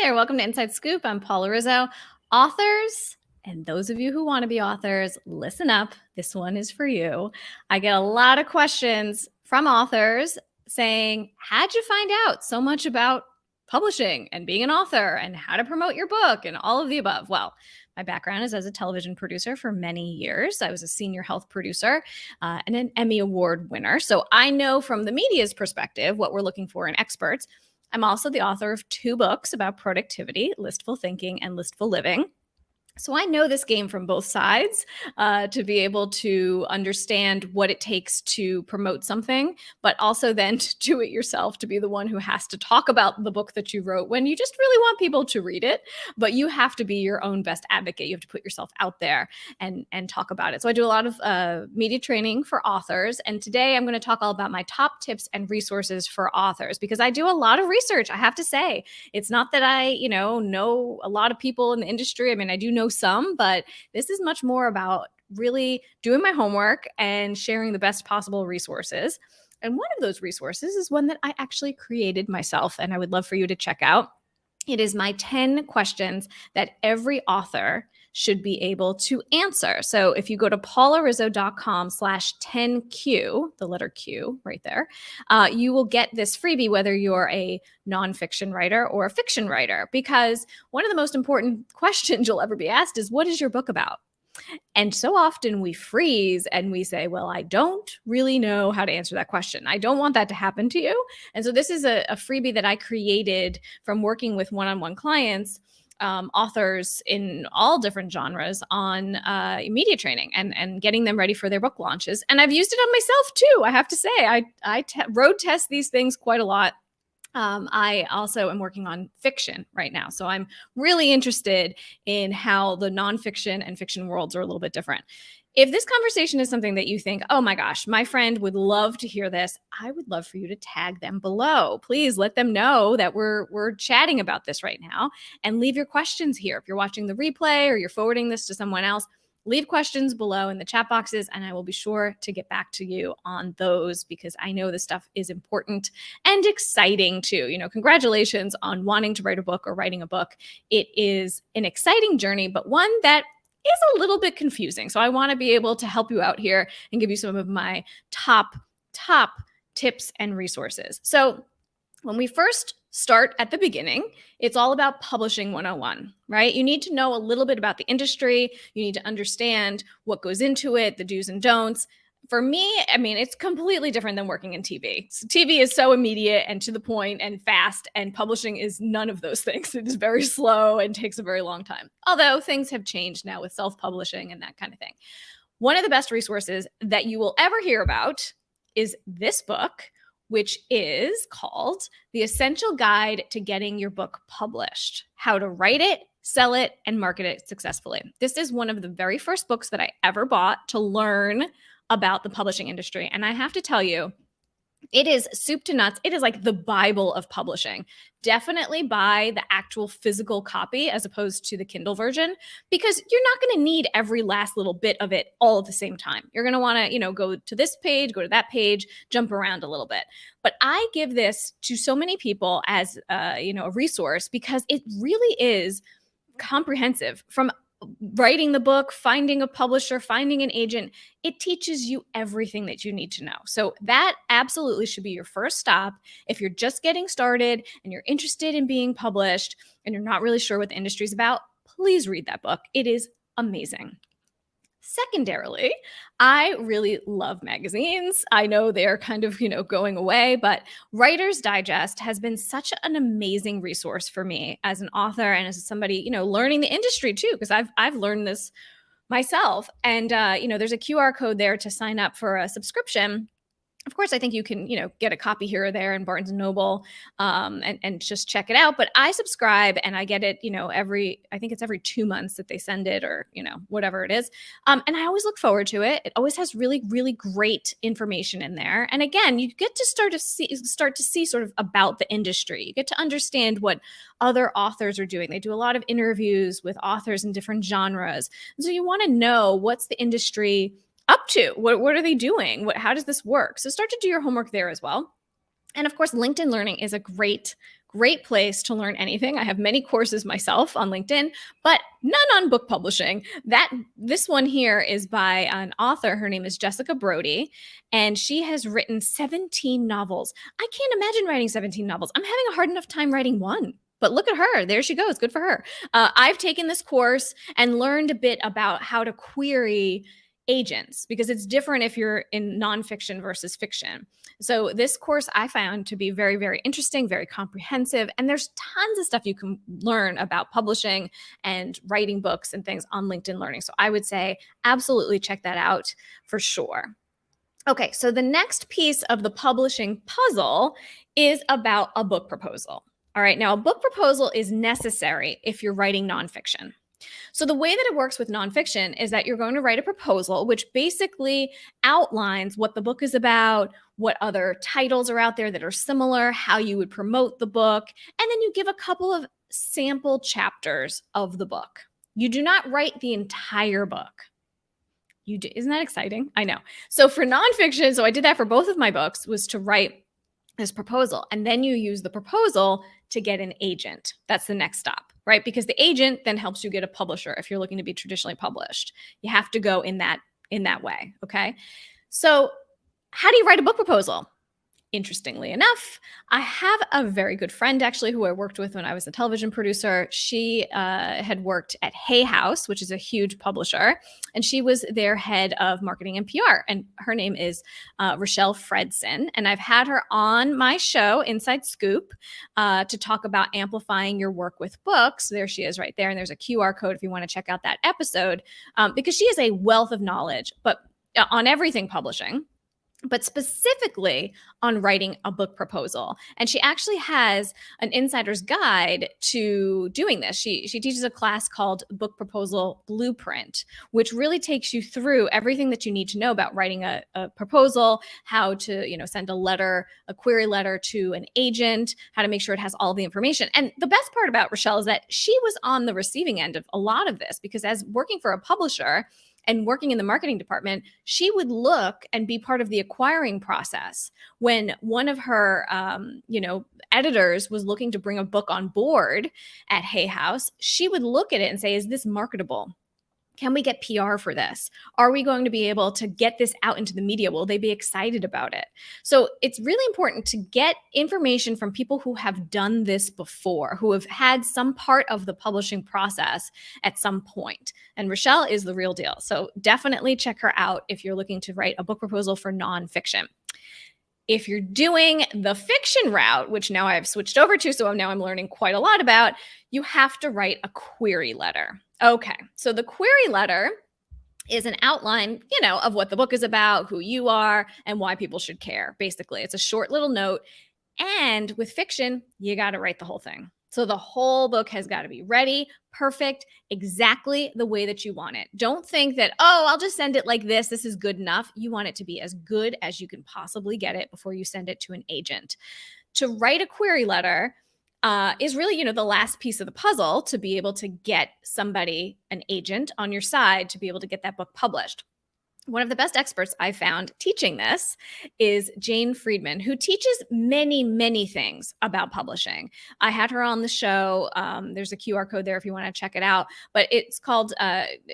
there. Welcome to Inside Scoop. I'm Paula Rizzo. Authors, and those of you who want to be authors, listen up. This one is for you. I get a lot of questions from authors saying, how'd you find out so much about publishing and being an author and how to promote your book and all of the above? Well, my background is as a television producer for many years. I was a senior health producer and an Emmy Award winner. So I know from the media's perspective what we're looking for in experts. I'm also the author of 2 books about productivity, Listful Thinking and Listful Living. So I know this game from both sides to be able to understand what it takes to promote something, but also then to do it yourself, to be the one who has to talk about the book that you wrote when you just really want people to read it. But you have to be your own best advocate. You have to put yourself out there and talk about it. So I do a lot of media training for authors. And today I'm going to talk all about my top tips and resources for authors, because I do a lot of research, I have to say. It's not that I, know a lot of people in the industry. I mean, I do know some, but this is much more about really doing my homework and sharing the best possible resources. And one of those resources is one that I actually created myself, and I would love for you to check out. It is my 10 questions that every author should be able to answer. So if you go to paularizzo.com/10Q, the letter Q right there, you will get this freebie whether you're a nonfiction writer or a fiction writer, because one of the most important questions you'll ever be asked is, what is your book about? And so often we freeze and we say, well, I don't really know how to answer that question. I don't want that to happen to you. And so this is a freebie that I created from working with one-on-one clients, authors in all different genres on media training and getting them ready for their book launches. And I've used it on myself too. I have to say, I road test these things quite a lot. I also am working on fiction right now. So I'm really interested in how the nonfiction and fiction worlds are a little bit different. If this conversation is something that you think, oh my gosh, my friend would love to hear this, I would love for you to tag them below. Please let them know that we're chatting about this right now, and leave your questions here. If you're watching the replay or you're forwarding this to someone else, leave questions below in the chat boxes, and I will be sure to get back to you on those, because I know this stuff is important and exciting too. Congratulations on wanting to write a book or writing a book. It is an exciting journey, but one that is a little bit confusing. So I want to be able to help you out here and give you some of my top tips and resources. So when we first start at the beginning, it's all about publishing 101, right? You need to know a little bit about the industry. You need to understand what goes into it, the do's and don'ts. For me, I mean, it's completely different than working in TV. So TV is so immediate and to the point and fast, and publishing is none of those things. It is very slow and takes a very long time. Although things have changed now with self-publishing and that kind of thing. One of the best resources that you will ever hear about is this book, which is called The Essential Guide to Getting Your Book Published: How to Write It, Sell It, and Market It Successfully. This is one of the very first books that I ever bought to learn about the publishing industry. And I have to tell you, it is soup to nuts. It is like the Bible of publishing. Definitely buy the actual physical copy as opposed to the Kindle version, because you're not going to need every last little bit of it all at the same time. You're going to want to, go to this page, go to that page, jump around a little bit. But I give this to so many people as, a resource, because it really is comprehensive. From writing the book, finding a publisher, finding an agent, it teaches you everything that you need to know. So that absolutely should be your first stop. If you're just getting started and you're interested in being published and you're not really sure what the industry is about, please read that book. It is amazing. Secondarily, I really love magazines. I know they're kind of, going away, but Writer's Digest has been such an amazing resource for me as an author and as somebody, learning the industry too, because I've learned this myself. And, there's a QR code there to sign up for a subscription. Of course, I think you can, get a copy here or there in Barnes & Noble and just check it out. But I subscribe and I get it, I think it's every 2 months that they send it, or, whatever it is. And I always look forward to it. It always has really, really great information in there. And again, you get to start to see sort of about the industry. You get to understand what other authors are doing. They do a lot of interviews with authors in different genres. And so you want to know, what's the industry up to? What are they doing? How does this work? So start to do your homework there as well. And of course, LinkedIn Learning is a great place to learn anything. I have many courses myself on LinkedIn, but none on book publishing. This one here is by an author. Her name is Jessica Brody, and she has written 17 novels. I can't imagine writing 17 novels. I'm having a hard enough time writing one. But look at her. There she goes. Good for her. I've taken this course and learned a bit about how to query agents, because it's different if you're in nonfiction versus fiction. So this course I found to be very, very interesting, very comprehensive, and there's tons of stuff you can learn about publishing and writing books and things on LinkedIn Learning. So I would say absolutely check that out for sure. Okay, so the next piece of the publishing puzzle is about a book proposal. All right, now a book proposal is necessary if you're writing nonfiction. So the way that it works with nonfiction is that you're going to write a proposal, which basically outlines what the book is about, what other titles are out there that are similar, how you would promote the book, and then you give a couple of sample chapters of the book. You do not write the entire book. Isn't that exciting? I know. So for nonfiction, so I did that for both of my books, was to write this proposal. And then you use the proposal to get an agent. That's the next stop, right? Because the agent then helps you get a publisher if you're looking to be traditionally published. You have to go in that way, okay? So how do you write a book proposal? Interestingly enough, I have a very good friend actually who I worked with when I was a television producer. She had worked at Hay House, which is a huge publisher, and she was their head of marketing and PR. And her name is Rochelle Fredson. And I've had her on my show, Inside Scoop, to talk about amplifying your work with books. There she is right there. And there's a QR code if you want to check out that episode, because she is a wealth of knowledge, but on everything publishing, but specifically on writing a book proposal. And she actually has an insider's guide to doing this. She teaches a class called Book Proposal Blueprint, which really takes you through everything that you need to know about writing a proposal, how to, send a query letter to an agent, how to make sure it has all the information. And the best part about Rochelle is that she was on the receiving end of a lot of this, because as working for a publisher and working in the marketing department, she would look and be part of the acquiring process. When one of her, editors was looking to bring a book on board at Hay House, she would look at it and say, is this marketable? Can we get PR for this? Are we going to be able to get this out into the media? Will they be excited about it? So it's really important to get information from people who have done this before, who have had some part of the publishing process at some point. And Rochelle is the real deal. So definitely check her out if you're looking to write a book proposal for nonfiction. If you're doing the fiction route, which now I've switched over to, so now I'm learning quite a lot about, you have to write a query letter. Okay, so the query letter is an outline, of what the book is about, who you are, and why people should care. Basically, it's a short little note. And with fiction, you got to write the whole thing. So the whole book has got to be ready, perfect, exactly the way that you want it. Don't think that, I'll just send it like this. This is good enough. You want it to be as good as you can possibly get it before you send it to an agent. To write a query letter is really, the last piece of the puzzle to be able to get somebody, an agent on your side, to be able to get that book published. One of the best experts I found teaching this is Jane Friedman, who teaches many, many things about publishing. I had her on the show. There's a QR code there if you want to check it out. But it's called,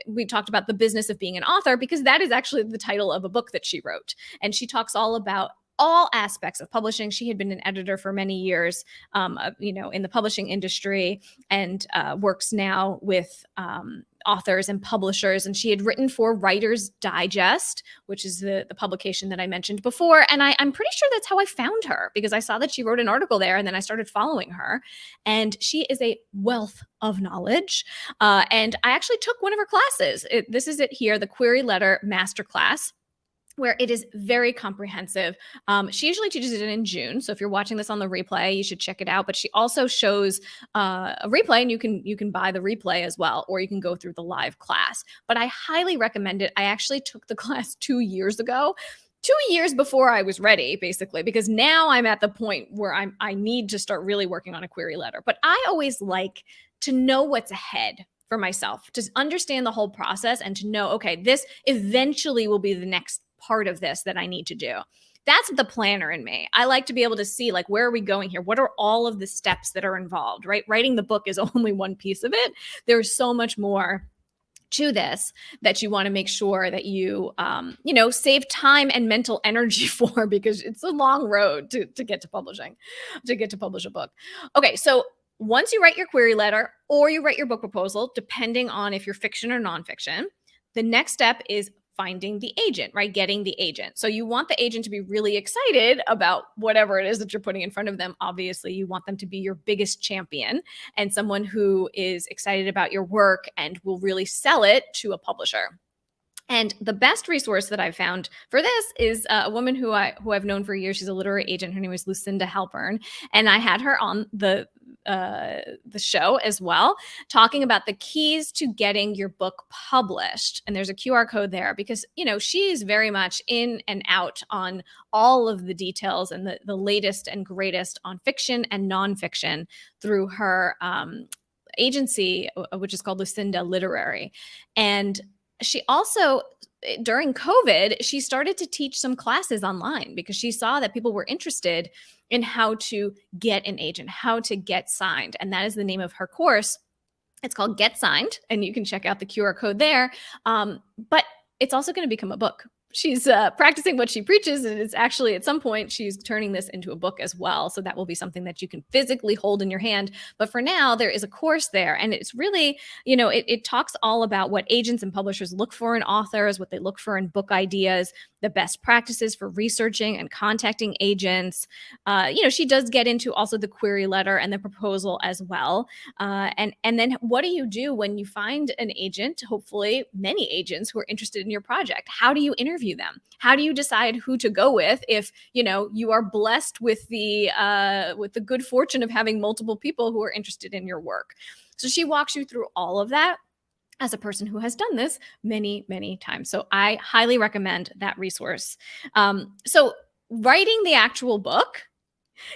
we talked about the business of being an author, because that is actually the title of a book that she wrote. And she talks all about all aspects of publishing. She had been an editor for many years, in the publishing industry, and works now with authors and publishers. And she had written for Writer's Digest, which is the publication that I mentioned before. And I'm pretty sure that's how I found her, because I saw that she wrote an article there, and then I started following her. And she is a wealth of knowledge. And I actually took one of her classes. This is it here, the Query Letter Masterclass, where it is very comprehensive. She usually teaches it in June. So if you're watching this on the replay, you should check it out. But she also shows a replay, and you can buy the replay as well, or you can go through the live class. But I highly recommend it. I actually took the class 2 years ago. 2 years before I was ready, basically, because now I'm at the point where I need to start really working on a query letter. But I always like to know what's ahead for myself, to understand the whole process and to know, okay, this eventually will be the next part of this that I need to do. That's the planner in me. I like to be able to see, like, where are we going here? What are all of the steps that are involved, right? Writing the book is only one piece of it. There's so much more to this that you want to make sure that you, save time and mental energy for, because it's a long road to get to publishing, to get to publish a book. Okay, so once you write your query letter or you write your book proposal, depending on if you're fiction or nonfiction, the next step is finding the agent, right? Getting the agent. So you want the agent to be really excited about whatever it is that you're putting in front of them. Obviously, you want them to be your biggest champion and someone who is excited about your work and will really sell it to a publisher. And the best resource that I've found for this is a woman who I've known for years. She's a literary agent. Her name is Lucinda Halpern, and I had her on the show as well, talking about the keys to getting your book published. And there's a QR code there because, she's very much in and out on all of the details and the latest and greatest on fiction and nonfiction through her agency, which is called Lucinda Literary. And she also, during COVID, she started to teach some classes online because she saw that people were interested in how to get an agent, how to get signed. And that is the name of her course. It's called Get Signed, and you can check out the QR code there. But it's also going to become a book. She's practicing what she preaches, and it's actually, at some point, she's turning this into a book as well. So that will be something that you can physically hold in your hand. But for now, there is a course there, and it's really, it talks all about what agents and publishers look for in authors, what they look for in book ideas, the best practices for researching and contacting agents. She does get into also the query letter and the proposal as well. And then what do you do when you find an agent, hopefully many agents who are interested in your project? How do you interview them? How do you decide who to go with if, you are blessed with the good fortune of having multiple people who are interested in your work? So she walks you through all of that, as a person who has done this many, many times. So I highly recommend that resource. So writing the actual book,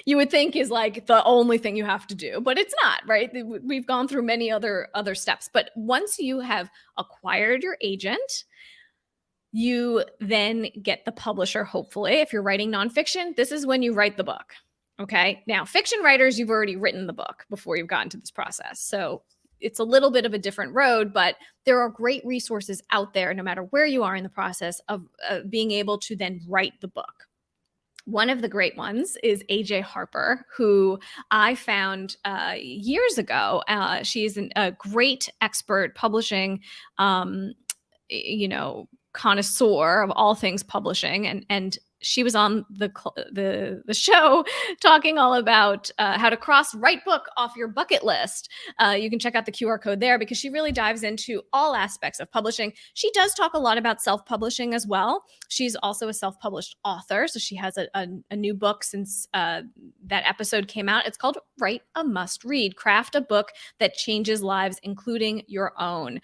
you would think, is like the only thing you have to do, but it's not, right? We've gone through many other steps. But once you have acquired your agent, you then get the publisher, hopefully. If you're writing nonfiction, this is when you write the book. Okay. Now, fiction writers, you've already written the book before you've gotten to this process. So it's a little bit of a different road, but there are great resources out there, no matter where you are in the process of being able to then write the book. One of the great ones is AJ Harper, who I found years ago. She's a great expert publishing, connoisseur of all things publishing, and she was on the show talking all about how to write book off your bucket list. You can check out the QR code there because she really dives into all aspects of publishing. She does talk a lot about self-publishing as well. She's also a self-published author. So she has a new book since that episode came out. It's called Write a Must Read, Craft a Book That Changes Lives, Including Your Own.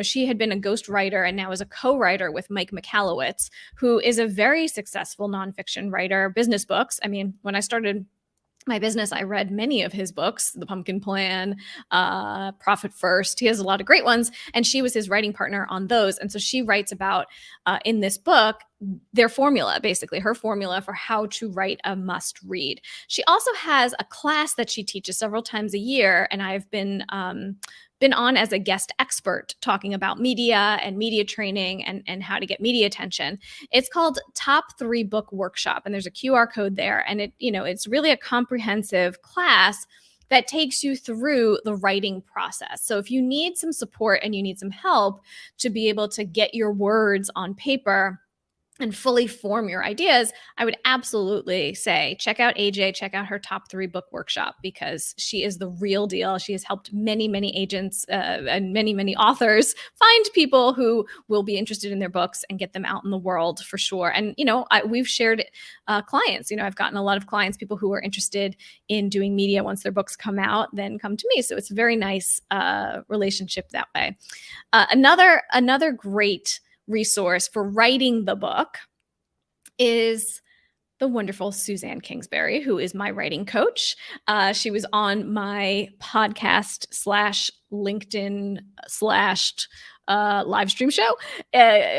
She had been a ghostwriter and now is a co-writer with Mike Michalowicz, who is a very successful nonfiction writer, business books. I mean, when I started my business, I read many of his books, The Pumpkin Plan, Profit First. He has a lot of great ones, and she was his writing partner on those. And so she writes about, in this book, their formula, basically her formula for how to write a must read. She also has a class that she teaches several times a year, and I've been on as a guest expert talking about media and media training and how to get media attention. It's called Top 3 Book Workshop, and there's a QR code there. And it's really a comprehensive class that takes you through the writing process. So if you need some support and you need some help to be able to get your words on paper and fully form your ideas, I would absolutely say check out AJ, check out her Top 3 Book Workshop, because she is the real deal. She has helped many, many agents and many, many authors find people who will be interested in their books and get them out in the world for sure. And, we've shared clients. I've gotten a lot of clients, people who are interested in doing media once their books come out, then come to me. So it's a very nice relationship that way. Another great resource for writing the book is the wonderful Suzanne Kingsbury, who is my writing coach. She was on my podcast /LinkedIn live stream show.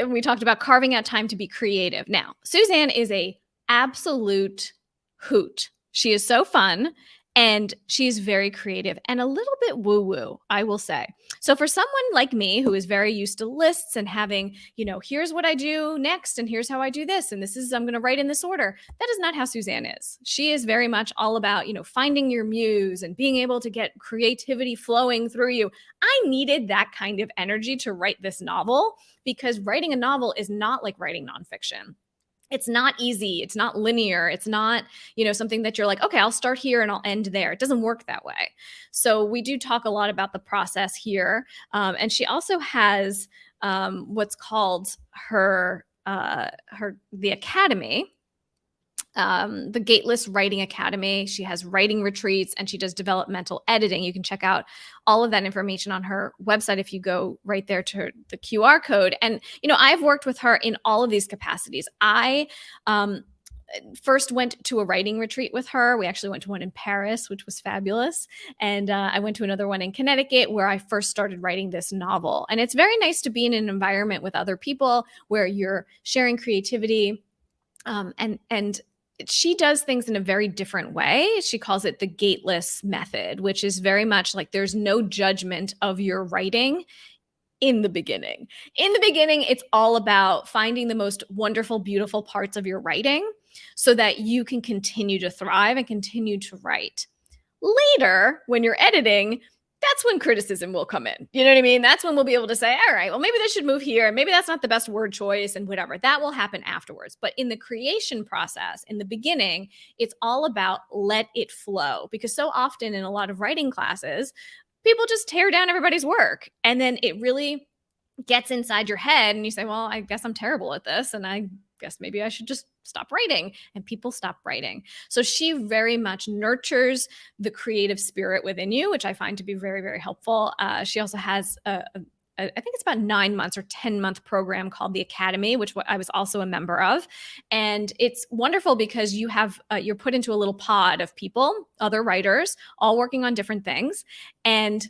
We talked about carving out time to be creative. Now, Suzanne is a absolute hoot. She is so fun. And she's very creative and a little bit woo-woo, I will say. So for someone like me who is very used to lists and having, here's what I do next and here's how I do this and this is, I'm going to write in this order. That is not how Suzanne is. She is very much all about, finding your muse and being able to get creativity flowing through you. I needed that kind of energy to write this novel because writing a novel is not like writing nonfiction. It's not easy. It's not linear. It's not, something that you're like, okay, I'll start here and I'll end there. It doesn't work that way. So we do talk a lot about the process here. And she also has what's called the Academy, the Gateless Writing Academy. She has writing retreats and she does developmental editing. You can check out all of that information on her website if you go right there to the QR code. And, I've worked with her in all of these capacities. I first went to a writing retreat with her. We actually went to one in Paris, which was fabulous. And I went to another one in Connecticut where I first started writing this novel. And it's very nice to be in an environment with other people where you're sharing creativity and she does things in a very different way. She calls it the gateless method, which is very much like there's no judgment of your writing in the beginning. In the beginning, it's all about finding the most wonderful, beautiful parts of your writing so that you can continue to thrive and continue to write. Later, when you're editing, that's when criticism will come in. You know what I mean? That's when we'll be able to say, all right, well, maybe this should move here. Maybe that's not the best word choice and whatever. That will happen afterwards. But in the creation process, in the beginning, it's all about let it flow. Because so often in a lot of writing classes, people just tear down everybody's work. And then it really gets inside your head and you say, well, I guess I'm terrible at this. And I guess maybe I should just stop writing, and people stop writing. So she very much nurtures the creative spirit within you, which I find to be very, very helpful. She also has I think it's about 9 months or 10-month program called the Academy, which I was also a member of. And it's wonderful because you have, you're put into a little pod of people, other writers, all working on different things. And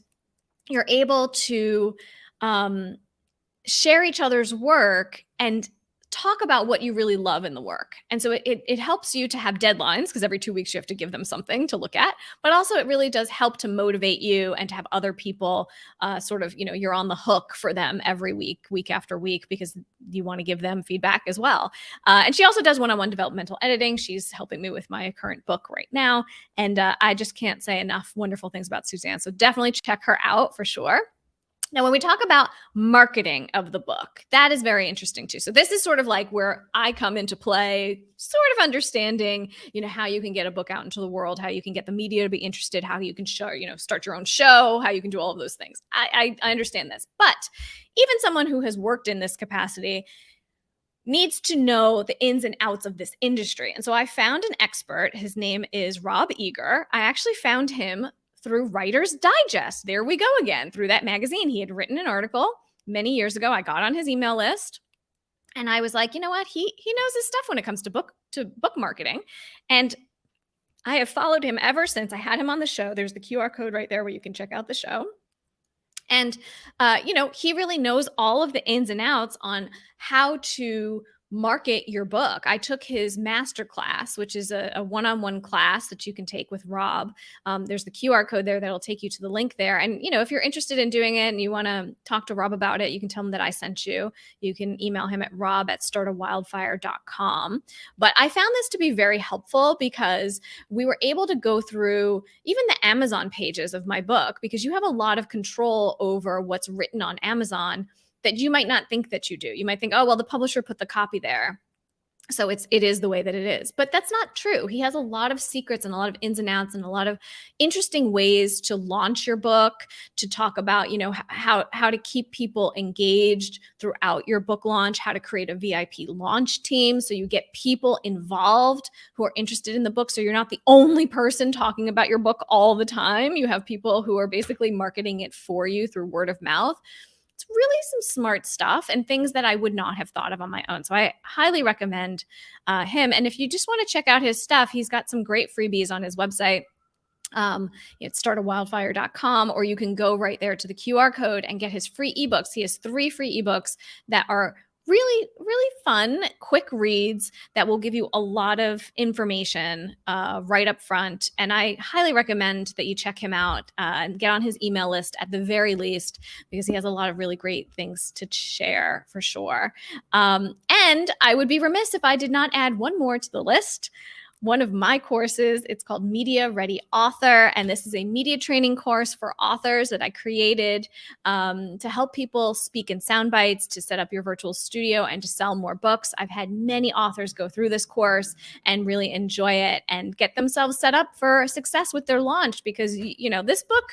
you're able to share each other's work and talk about what you really love in the work. And so it helps you to have deadlines because every 2 weeks you have to give them something to look at, but also it really does help to motivate you and to have other people sort of, you're on the hook for them every week, week after week, because you want to give them feedback as well. And she also does one-on-one developmental editing. She's helping me with my current book right now. And I just can't say enough wonderful things about Suzanne. So definitely check her out for sure. Now, when we talk about marketing of the book, that is very interesting too. So this is sort of like where I come into play, sort of understanding, how you can get a book out into the world, how you can get the media to be interested, how you can show, start your own show, how you can do all of those things. I understand this, but even someone who has worked in this capacity needs to know the ins and outs of this industry. And so I found an expert. His name is Rob Eager. I actually found him through Writer's Digest. There we go again, through that magazine. He had written an article many years ago. I got on his email list and I was like, you know what? He knows his stuff when it comes to book marketing. And I have followed him ever since. I had him on the show. There's the QR code right there where you can check out the show. And, he really knows all of the ins and outs on how to market your book. I took his master class, which is a one-on-one class that you can take with Rob. There's the QR code there that'll take you to the link there. And, if you're interested in doing it and you want to talk to Rob about it, you can tell him that I sent you. You can email him at rob@startawildfire.com. But I found this to be very helpful because we were able to go through even the Amazon pages of my book, because you have a lot of control over what's written on Amazon that you might not think that you do. You might think, oh, well, the publisher put the copy there, so it is the way that it is. But that's not true. He has a lot of secrets and a lot of ins and outs and a lot of interesting ways to launch your book, to talk about, how to keep people engaged throughout your book launch, how to create a VIP launch team so you get people involved who are interested in the book. So you're not the only person talking about your book all the time. You have people who are basically marketing it for you through word of mouth. It's really some smart stuff and things that I would not have thought of on my own. So I highly recommend him. And if you just want to check out his stuff, he's got some great freebies on his website. It's startawildfire.com, or you can go right there to the QR code and get his free ebooks. He has 3 free ebooks that are really, really fun, quick reads that will give you a lot of information right up front. And I highly recommend that you check him out and get on his email list at the very least, because he has a lot of really great things to share for sure. And I would be remiss if I did not add one more to the list. One of my courses, it's called Media Ready Author, and this is a media training course for authors that I created to help people speak in sound bites, to set up your virtual studio, and to sell more books. I've had many authors go through this course and really enjoy it and get themselves set up for success with their launch, because this book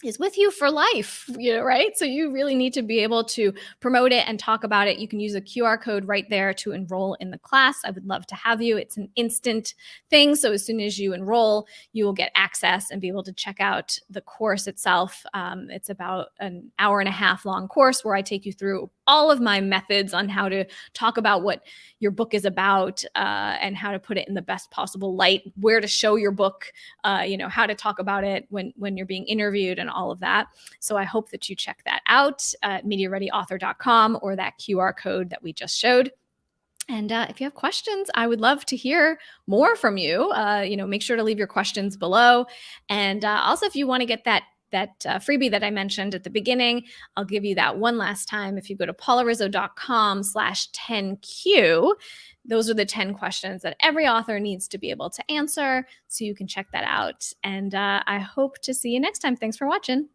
is with you for life, right? So you really need to be able to promote it and talk about it. You can use a QR code right there to enroll in the class. I would love to have you. It's an instant thing. So as soon as you enroll, you will get access and be able to check out the course itself. It's about an hour and a half long course where I take you through all of my methods on how to talk about what your book is about and how to put it in the best possible light, where to show your book, how to talk about it when you're being interviewed and all of that. So I hope that you check that out at MediaReadyAuthor.com or that QR code that we just showed. And if you have questions, I would love to hear more from you. Make sure to leave your questions below. And also, if you want to get that freebie that I mentioned at the beginning, I'll give you that one last time. If you go to paularizzo.com/10Q, those are the 10 questions that every author needs to be able to answer. So you can check that out. And I hope to see you next time. Thanks for watching.